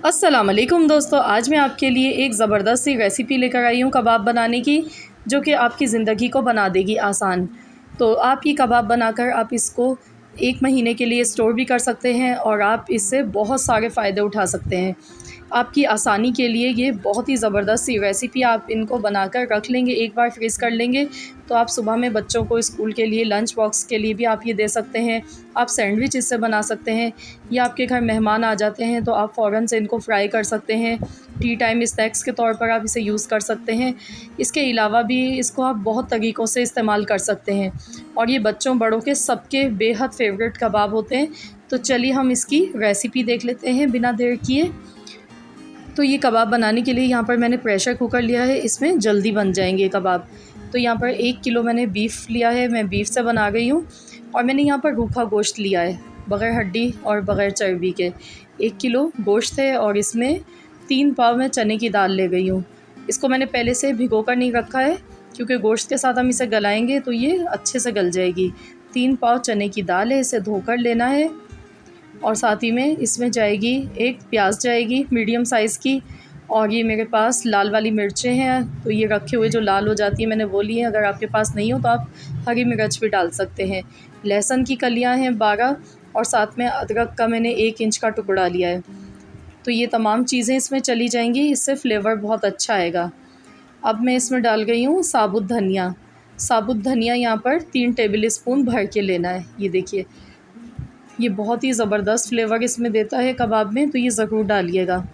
अस्सलाम वालेकुम दोस्तों, आज मैं आपके लिए एक ज़बरदस्त सी रेसिपी लेकर आई हूँ कबाब बनाने की, जो कि आपकी ज़िंदगी को बना देगी आसान। तो आप ये कबाब बनाकर आप इसको 1 महीने के लिए स्टोर भी कर सकते हैं और आप इससे बहुत सारे फ़ायदे उठा सकते हैं। आपकी आसानी के लिए ये बहुत ही ज़बरदस्त सी रेसिपी, आप इनको बनाकर रख लेंगे, एक बार फ्रीज़ कर लेंगे, तो आप सुबह में बच्चों को स्कूल के लिए लंच बॉक्स के लिए भी आप ये दे सकते हैं। आप सैंडविच इससे बना सकते हैं, या आपके घर मेहमान आ जाते हैं तो आप फ़ौरन से इनको फ्राई कर सकते हैं। टी टाइम स्नैक्स के तौर पर आप इसे यूज़ कर सकते हैं। इसके अलावा भी इसको आप बहुत तरीक़ों से इस्तेमाल कर सकते हैं और ये बच्चों बड़ों के सबके बेहद फ़ेवरेट कबाब होते हैं। तो चलिए हम इसकी रेसिपी देख लेते हैं बिना देर किए। तो ये कबाब बनाने के लिए यहाँ पर मैंने प्रेशर कुकर लिया है, इसमें जल्दी बन जाएंगे कबाब। तो यहाँ पर 1 किलो मैंने बीफ़ लिया है, मैं बीफ़ से बना गई हूँ। और मैंने यहाँ पर रूखा गोश्त लिया है, बग़ैर हड्डी और बग़ैर चर्बी के। 1 किलो गोश्त है और इसमें 3 पाव मैं चने की दाल ले गई हूँ। इसको मैंने पहले से भिगो कर नहीं रखा है, क्योंकि गोश्त के साथ हम इसे गलाएंगे तो ये अच्छे से गल जाएगी। 3 पाव चने की दाल है, इसे धोकर लेना है। और साथ ही में इसमें जाएगी 1 प्याज जाएगी मीडियम साइज़ की। और ये मेरे पास लाल वाली मिर्चें हैं, तो ये रखे हुए जो लाल हो जाती है मैंने वो ली है। अगर आपके पास नहीं हो तो आप हरी मिर्च भी डाल सकते हैं। लहसुन की कलियां हैं 12, और साथ में अदरक का मैंने 1 इंच का टुकड़ा लिया है। तो ये तमाम चीज़ें इसमें चली जाएंगी, इससे फ्लेवर बहुत अच्छा आएगा। अब मैं इसमें डाल गई हूँ साबुत धनिया। साबुत धनिया यहाँ पर 3 टेबल स्पून भर के लेना है। ये देखिए, ये बहुत ही ज़बरदस्त फ्लेवर इसमें देता है कबाब में, तो ये ज़रूर डालिएगा।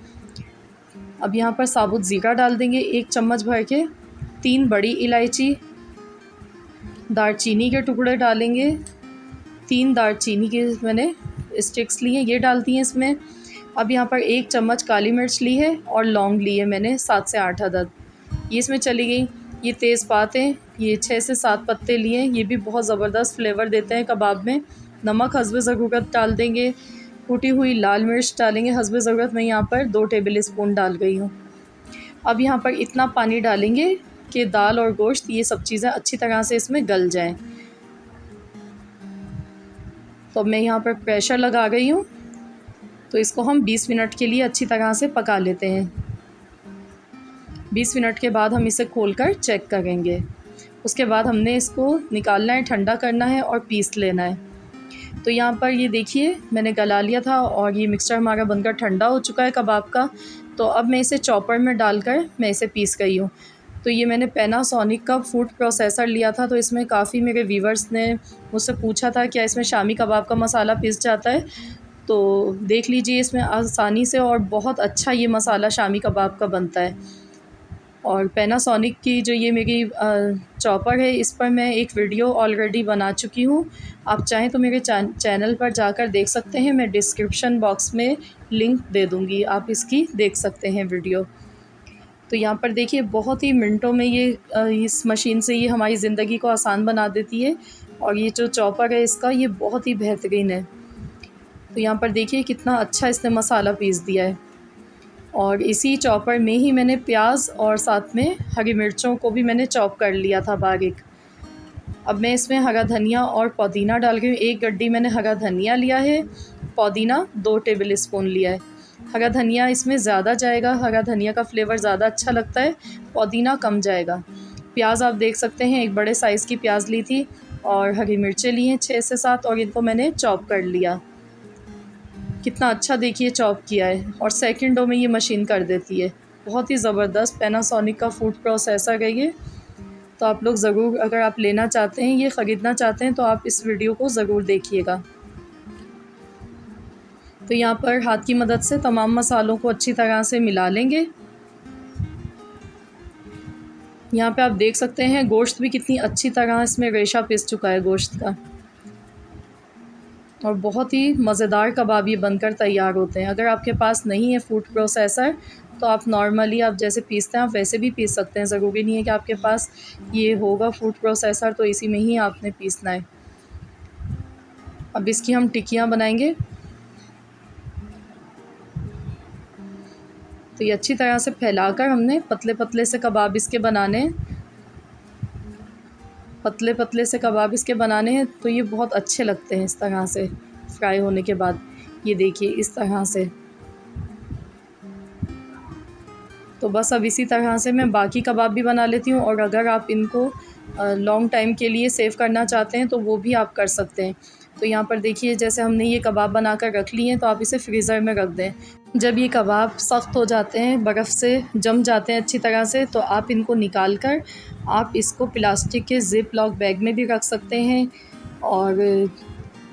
अब यहाँ पर साबुत ज़ीरा डाल देंगे 1 चम्मच भर के। 3 बड़ी इलायची, दालचीनी के टुकड़े डालेंगे। 3 दालचीनी के मैंने स्टिक्स ली हैं, ये डालती हैं इसमें। अब यहाँ पर 1 चम्मच काली मिर्च ली है और लौंग ली है मैंने 7 से 8 अदद, ये इसमें चली गई। ये तेज़पात हैं, ये 6 से 7 पत्ते लिए हैं, ये भी बहुत ज़बरदस्त फ्लेवर देते हैं कबाब में। नमक हस्बे ज़रूरत डाल देंगे। कुटी हुई लाल मिर्च डालेंगे हस्बे ज़रूरत, मैं यहाँ पर 2 टेबल स्पून डाल गई हूँ। अब यहाँ पर इतना पानी डालेंगे कि दाल और गोश्त ये सब चीज़ें अच्छी तरह से इसमें गल जाएं। तो अब मैं यहाँ पर प्रेशर लगा गई हूँ, तो इसको हम 20 मिनट के लिए अच्छी तरह से पका लेते हैं। 20 मिनट के बाद हम इसे खोलकर चेक करेंगे। उसके बाद हमने इसको निकालना है, ठंडा करना है और पीस लेना है। तो यहाँ पर ये देखिए मैंने गला लिया था और ये मिक्सचर हमारा बनकर ठंडा हो चुका है कबाब का। तो अब मैं इसे चॉपर में डालकर मैं इसे पीस गई हूँ। तो ये मैंने पैनासोनिक का फूड प्रोसेसर लिया था, तो इसमें काफ़ी मेरे व्यूवर्स ने मुझसे पूछा था क्या इसमें शामी कबाब का मसाला पिस जाता है। तो देख लीजिए, इसमें आसानी से और बहुत अच्छा ये मसाला शामी कबाब का बनता है। और पैनासोनिक की जो ये मेरी चॉपर है, इस पर मैं एक वीडियो ऑलरेडी बना चुकी हूँ। आप चाहें तो मेरे चैनल पर जाकर देख सकते हैं, मैं डिस्क्रिप्शन बॉक्स में लिंक दे दूँगी, आप इसकी देख सकते हैं वीडियो। तो यहाँ पर देखिए बहुत ही मिनटों में ये इस मशीन से ये हमारी ज़िंदगी को आसान बना देती है। और ये जो चॉपर है इसका, ये बहुत ही बेहतरीन है। तो यहाँ पर देखिए कितना अच्छा इसने मसाला पीस दिया है। और इसी चॉपर में ही मैंने प्याज और साथ में हरी मिर्चों को भी मैंने चॉप कर लिया था बारीक। अब मैं इसमें हरा धनिया और पुदीना डाल रही हूँ। 1 गड्डी मैंने हरा धनिया लिया है, पुदीना 2 टेबल स्पून लिया है। हरा धनिया इसमें ज़्यादा जाएगा, हरा धनिया का फ्लेवर ज़्यादा अच्छा लगता है, पुदीना कम जाएगा। प्याज आप देख सकते हैं, एक बड़े साइज़ की प्याज ली थी और हरी मिर्चें ली हैं 6 से 7, और इनको मैंने चॉप कर लिया। कितना अच्छा देखिए चॉप किया है, और सेकंडों में ये मशीन कर देती है। बहुत ही ज़बरदस्त पैनासोनिक का फूड प्रोसेसर है ये। तो आप लोग ज़रूर, अगर आप लेना चाहते हैं, ये ख़रीदना चाहते हैं, तो आप इस वीडियो को ज़रूर देखिएगा। तो यहाँ पर हाथ की मदद से तमाम मसालों को अच्छी तरह से मिला लेंगे। यहाँ पे आप देख सकते हैं गोश्त भी कितनी अच्छी तरह इसमें रेशा पिस चुका है गोश्त का, और बहुत ही मज़ेदार कबाब ये बनकर तैयार होते हैं। अगर आपके पास नहीं है फूड प्रोसेसर, तो आप नॉर्मली आप जैसे पीसते हैं आप वैसे भी पीस सकते हैं। ज़रूरी नहीं है कि आपके पास ये होगा फूड प्रोसेसर, तो इसी में ही आपने पीसना है। अब इसकी हम टिक्कियाँ बनाएंगे। तो ये अच्छी तरह से फैलाकर हमने पतले पतले से कबाब इसके बनाने हैं। पतले पतले से कबाब इसके बनाने हैं, तो ये बहुत अच्छे लगते हैं इस तरह से फ्राई होने के बाद। ये देखिए इस तरह से। तो बस अब इसी तरह से मैं बाकी कबाब भी बना लेती हूँ, और अगर आप इनको लॉन्ग टाइम के लिए सेव करना चाहते हैं तो वो भी आप कर सकते हैं। तो यहाँ पर देखिए, जैसे हमने ये कबाब बना कर रख लिए हैं, तो आप इसे फ्रीज़र में रख दें। जब ये कबाब सख्त हो जाते हैं, बर्फ़ से जम जाते हैं अच्छी तरह से, तो आप इनको निकाल कर आप इसको प्लास्टिक के ज़िप लॉक बैग में भी रख सकते हैं, और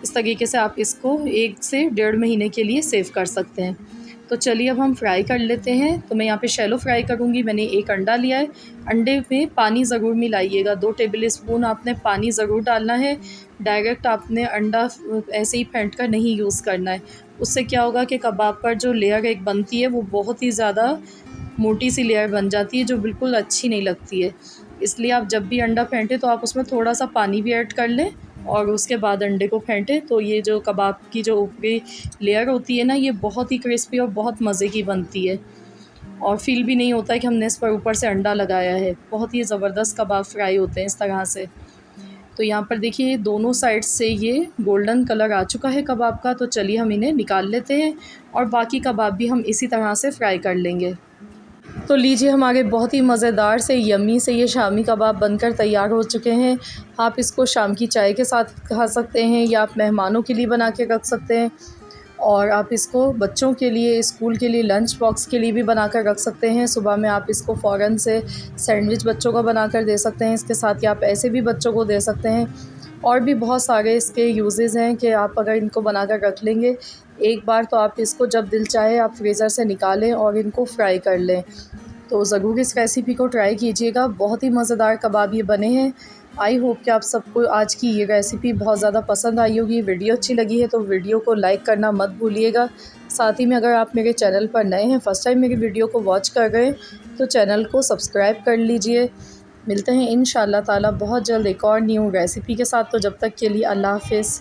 इस तरीके से आप इसको 1 से 1.5 महीने के लिए सेव कर सकते हैं। तो चलिए अब हम फ्राई कर लेते हैं। तो मैं यहाँ पे शैलो फ्राई करूँगी। मैंने 1 अंडा लिया है। अंडे में पानी ज़रूर मिलाइएगा, 2 टेबल स्पून आपने पानी ज़रूर डालना है। डायरेक्ट आपने अंडा ऐसे ही फेंट कर नहीं यूज़ करना है। उससे क्या होगा कि कबाब पर जो लेयर एक बनती है वो बहुत ही ज़्यादा मोटी सी लेयर बन जाती है, जो बिल्कुल अच्छी नहीं लगती है। इसलिए आप जब भी अंडा फेंटें तो आप उसमें थोड़ा सा पानी भी ऐड कर लें, और उसके बाद अंडे को फेंटें। तो ये जो कबाब की जो ऊपरी लेयर होती है ना, ये बहुत ही क्रिस्पी और बहुत मज़े की बनती है, और फ़ील भी नहीं होता है कि हमने इस पर ऊपर से अंडा लगाया है। बहुत ही ज़बरदस्त कबाब फ्राई होते हैं इस तरह से। तो यहाँ पर देखिए, दोनों साइड से ये गोल्डन कलर आ चुका है कबाब का। तो चलिए हम इन्हें निकाल लेते हैं, और बाकी कबाब भी हम इसी तरह से फ्राई कर लेंगे। तो लीजिए, हमारे बहुत ही मज़ेदार से यम्मी से ये शामी कबाब बनकर तैयार हो चुके हैं। आप इसको शाम की चाय के साथ खा सकते हैं, या आप मेहमानों के लिए बना के रख सकते हैं, और आप इसको बच्चों के लिए, स्कूल के लिए, लंच बॉक्स के लिए भी बना कर रख सकते हैं। सुबह में आप इसको फ़ौरन से सैंडविच बच्चों को बना कर दे सकते हैं। इसके साथ ही आप ऐसे भी बच्चों को दे सकते हैं। और भी बहुत सारे इसके यूजेज़ हैं कि आप अगर इनको बना कर रख लेंगे एक बार, तो आप इसको जब दिल चाहे आप फ्रीज़र से निकालें और इनको फ्राई कर लें। तो ज़रूर इस रेसिपी को ट्राई कीजिएगा। बहुत ही मज़ेदार कबाब ये बने हैं। आई होप कि आप सबको आज की ये रेसिपी बहुत ज़्यादा पसंद आई होगी। वीडियो अच्छी लगी है तो वीडियो को लाइक करना मत भूलिएगा। साथ ही में अगर आप मेरे चैनल पर नए हैं, फ़र्स्ट टाइम मेरी वीडियो को वॉच कर रहे हैं, तो चैनल को सब्सक्राइब कर लीजिए। मिलते हैं इंशाअल्लाह ताला बहुत जल्द एक और न्यू रेसिपी के साथ। तो जब तक के लिए अल्लाह हाफ़िज़।